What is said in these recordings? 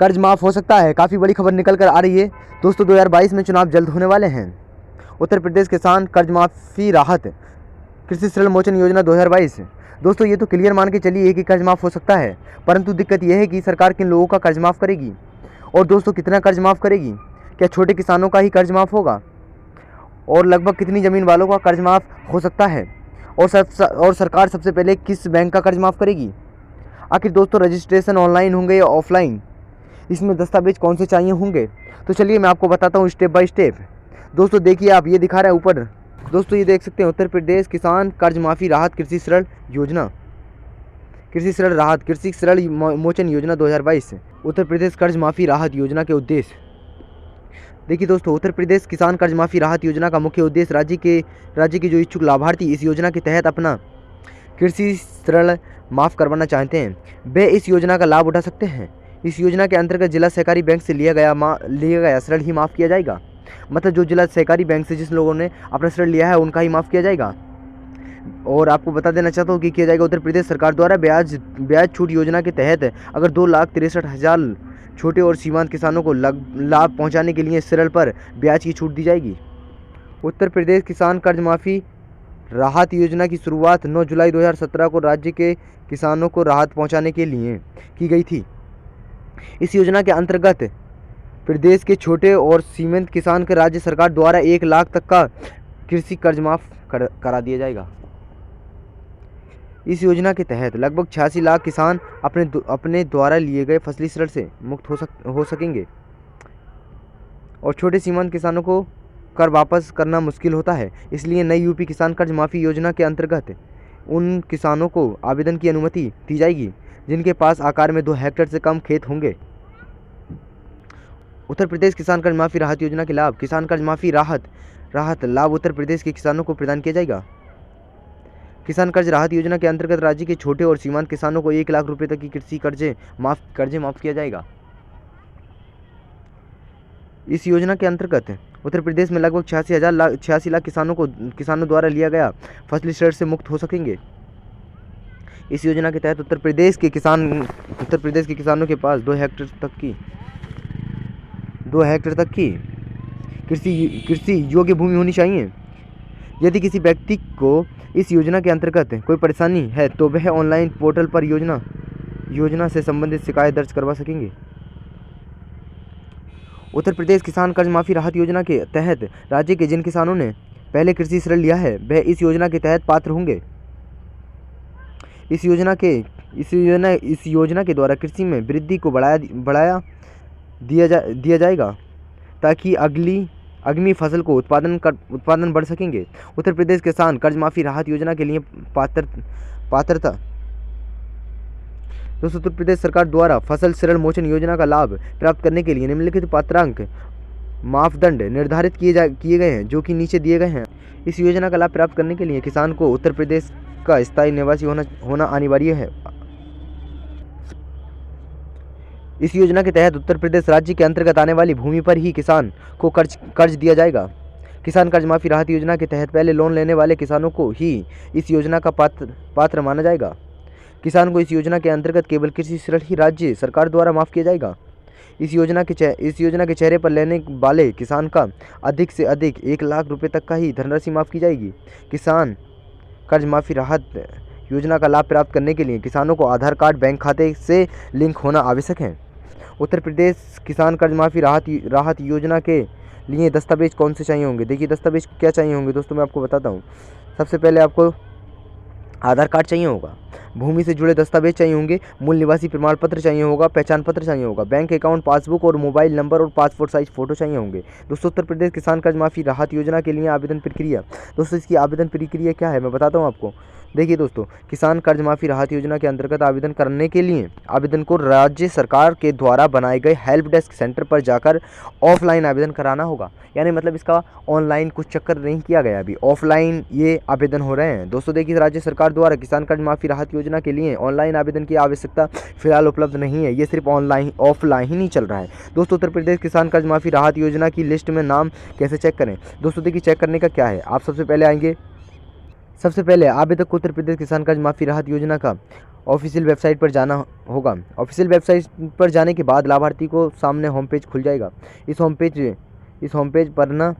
कर्ज माफ़ हो सकता है। काफ़ी बड़ी खबर निकल कर आ रही है दोस्तों। 2022 में चुनाव जल्द होने वाले हैं। उत्तर प्रदेश किसान कर्ज माफ़ी राहत कृषि ऋण मोचन योजना 2022। दोस्तों ये तो क्लियर मान के चलिए कि कर्ज माफ़ हो सकता है, परंतु दिक्कत यह है कि सरकार किन लोगों का कर्ज माफ़ करेगी और दोस्तों कितना कर्ज माफ़ करेगी। क्या छोटे किसानों का ही कर्ज माफ़ होगा और लगभग कितनी ज़मीन वालों का कर्ज माफ़ हो सकता है और सरकार सबसे पहले किस बैंक का कर्ज माफ़ करेगी। आखिर दोस्तों रजिस्ट्रेशन ऑनलाइन होंगे या ऑफलाइन, इसमें दस्तावेज कौन से चाहिए होंगे, तो चलिए मैं आपको बताता हूँ स्टेप बाय स्टेप। दोस्तों देखिए, आप ये दिखा रहा है ऊपर, दोस्तों ये देख सकते हैं उत्तर प्रदेश किसान कर्ज माफ़ी राहत कृषि ऋण योजना, कृषि ऋण राहत कृषि ऋण मोचन योजना 2022। उत्तर प्रदेश कर्ज माफ़ी राहत योजना के उद्देश्य देखिए दोस्तों, उत्तर प्रदेश किसान कर्ज माफ़ी राहत योजना का मुख्य उद्देश्य राज्य के जो इच्छुक लाभार्थी इस योजना के तहत अपना कृषि ऋण माफ़ करवाना चाहते हैं, वे इस योजना का लाभ उठा सकते हैं। इस योजना के अंतर्गत जिला सहकारी बैंक से लिया गया ऋण ही माफ़ किया जाएगा। मतलब जो जिला सहकारी बैंक से जिस लोगों ने अपना ऋण लिया है उनका ही माफ़ किया जाएगा। और आपको बता देना चाहता हूँ कि किया जाएगा उत्तर प्रदेश सरकार द्वारा ब्याज छूट योजना के तहत अगर 2,63,000 छोटे और सीमांत किसानों को लाभ पहुँचाने के लिए ऋण पर ब्याज की छूट दी जाएगी। उत्तर प्रदेश किसान कर्ज माफ़ी राहत योजना की शुरुआत 9 जुलाई 2017 को राज्य के किसानों को राहत पहुंचाने के लिए की गई थी। इस योजना के अंतर्गत प्रदेश के छोटे और सीमांत किसान के राज्य सरकार द्वारा 1 लाख तक का कृषि कर्ज माफ करा दिया जाएगा। इस योजना के तहत लगभग 86 लाख किसान अपने द्वारा लिए गए फसली ऋण से मुक्त हो सकेंगे और छोटे सीमांत किसानों को कर वापस करना मुश्किल होता है। इसलिए नई यूपी किसान कर्ज माफ़ी योजना के अंतर्गत उन किसानों को आवेदन की अनुमति दी जाएगी जिनके पास आकार में 2 हेक्टेयर से कम खेत होंगे। उत्तर प्रदेश किसान कर्ज माफ़ी राहत योजना के लाभ। किसान कर्ज माफ़ी राहत लाभ उत्तर प्रदेश के किसानों को प्रदान किया जाएगा। किसान कर्ज राहत योजना के अंतर्गत राज्य के छोटे और सीमांत किसानों को 1 लाख रुपये तक की कृषि कर्जे माफ़ किया जाएगा। इस योजना के अंतर्गत उत्तर प्रदेश में लगभग 86 लाख किसानों द्वारा लिया गया फसली ऋण से मुक्त हो सकेंगे। इस योजना के तहत उत्तर प्रदेश के किसानों के पास 2 हेक्टेयर तक की कृषि योग्य भूमि होनी चाहिए। यदि किसी व्यक्ति को इस योजना के अंतर्गत कोई परेशानी है तो वह ऑनलाइन पोर्टल पर योजना से संबंधित शिकायत दर्ज करवा सकेंगे। उत्तर प्रदेश किसान कर्ज माफ़ी राहत योजना के तहत राज्य के जिन किसानों ने पहले कृषि ऋण लिया है वह इस योजना के तहत पात्र होंगे। इस योजना के द्वारा कृषि में वृद्धि को बढ़ाया दिया जाएगा ताकि अगली फसल को उत्पादन बढ़ सकेंगे। उत्तर प्रदेश किसान कर्ज माफ़ी राहत योजना के लिए पात्रता। दोस्तों उत्तर प्रदेश सरकार द्वारा फसल ऋण मोचन योजना का लाभ प्राप्त करने के लिए निम्नलिखित पात्रंक मापदंड निर्धारित किए गए हैं जो कि नीचे दिए गए हैं। इस योजना का लाभ प्राप्त करने के लिए किसान को उत्तर प्रदेश का स्थायी निवासी होना अनिवार्य है। इस योजना के तहत उत्तर प्रदेश राज्य के अंतर्गत आने वाली भूमि पर ही किसान को कर्ज दिया जाएगा। किसान कर्ज माफ़ी राहत योजना के तहत पहले लोन लेने वाले किसानों को ही इस योजना का पात्र माना जाएगा। किसान को इस योजना के अंतर्गत केवल कृषि ऋण ही राज्य सरकार द्वारा माफ़ किया जाएगा। इस योजना के चेहरे पर लेने वाले किसान का अधिक से अधिक 1 लाख रुपये तक का ही धनराशि माफ़ की जाएगी। किसान कर्ज माफ़ी राहत योजना का लाभ प्राप्त करने के लिए किसानों को आधार कार्ड बैंक खाते से लिंक होना आवश्यक है। उत्तर प्रदेश किसान कर्ज माफ़ी राहत योजना के लिए दस्तावेज कौन से चाहिए होंगे। देखिए दस्तावेज क्या चाहिए होंगे दोस्तों, मैं आपको बताता हूँ। सबसे पहले आपको आधार कार्ड चाहिए होगा, भूमि से जुड़े दस्तावेज चाहिए होंगे, मूल निवासी प्रमाण पत्र चाहिए होगा, पहचान पत्र चाहिए होगा, बैंक अकाउंट पासबुक और मोबाइल नंबर और पासपोर्ट साइज फ़ोटो चाहिए होंगे। दोस्तों उत्तर प्रदेश किसान कर्ज माफ़ी राहत योजना के लिए आवेदन प्रक्रिया। दोस्तों इसकी आवेदन प्रक्रिया क्या है मैं बताता हूँ आपको। देखिए दोस्तों, किसान कर्ज माफ़ी राहत योजना के अंतर्गत आवेदन करने के लिए आवेदन को राज्य सरकार के द्वारा बनाए गए हेल्प डेस्क सेंटर पर जाकर ऑफलाइन आवेदन कराना होगा। यानी मतलब इसका ऑनलाइन कुछ चक्कर नहीं किया गया, अभी ऑफलाइन ये आवेदन हो रहे हैं। दोस्तों देखिए, राज्य सरकार द्वारा किसान कर्ज माफ़ी राहत योजना के लिए ऑनलाइन आवेदन की आवश्यकता फिलहाल उपलब्ध नहीं है, ये सिर्फ ऑफलाइन ही चल रहा है। दोस्तों उत्तर प्रदेश किसान कर्ज माफ़ी राहत योजना की लिस्ट में नाम कैसे चेक करें। दोस्तों देखिए, चेक करने का क्या है, आप सबसे पहले आवेदक को उत्तर प्रदेश किसान कर्ज माफ़ी राहत योजना का ऑफिशियल वेबसाइट पर जाना होगा। ऑफिशियल वेबसाइट पर जाने के बाद लाभार्थी को सामने होम पेज खुल जाएगा। इस होम पेज पर ना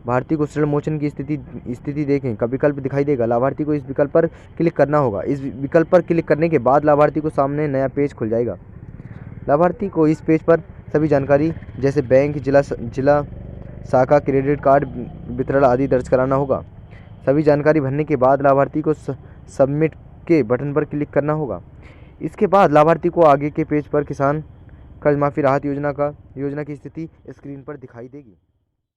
भारती को श्रेण मोचन की स्थिति देखें का विकल्प दिखाई देगा। लाभार्थी को इस विकल्प पर क्लिक करना होगा। इस विकल्प पर क्लिक करने के बाद लाभार्थी को सामने नया पेज खुल जाएगा। लाभार्थी को इस पेज पर सभी जानकारी जैसे बैंक, जिला शाखा, क्रेडिट कार्ड वितरण आदि दर्ज कराना होगा। सभी जानकारी भरने के बाद लाभार्थी को सबमिट के बटन पर क्लिक करना होगा। इसके बाद लाभार्थी को आगे के पेज पर किसान कर्ज माफी राहत योजना की स्थिति स्क्रीन पर दिखाई देगी।